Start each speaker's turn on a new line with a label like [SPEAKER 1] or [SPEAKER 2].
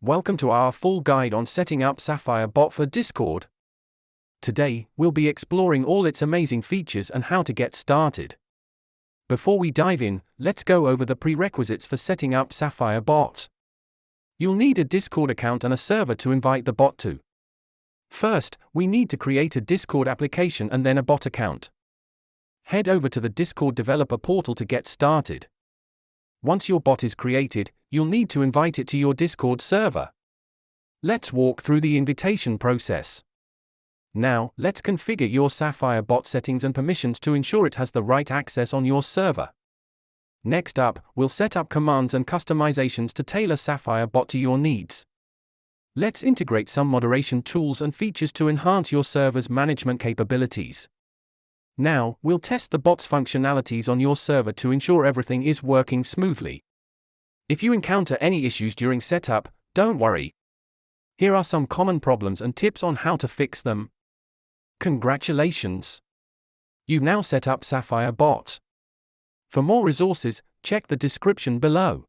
[SPEAKER 1] Welcome to our full guide on setting up Sapphire bot for Discord. Today, we'll be exploring all its amazing features and how to get started. Before we dive in, let's go over the prerequisites for setting up Sapphire bot. You'll need a Discord account and a server to invite the bot to. First, we need to create a Discord application and then a bot account. Head over to the Discord developer portal to get started. Once your bot is created, you'll need to invite it to your Discord server. Let's walk through the invitation process. Now, let's configure your Sapphire bot settings and permissions to ensure it has the right access on your server. Next up, we'll set up commands and customizations to tailor Sapphire bot to your needs. Let's integrate some moderation tools and features to enhance your server's management capabilities. Now, we'll test the bot's functionalities on your server to ensure everything is working smoothly. If you encounter any issues during setup, don't worry. Here are some common problems and tips on how to fix them. Congratulations! You've now set up Sapphire bot. For more resources, check the description below.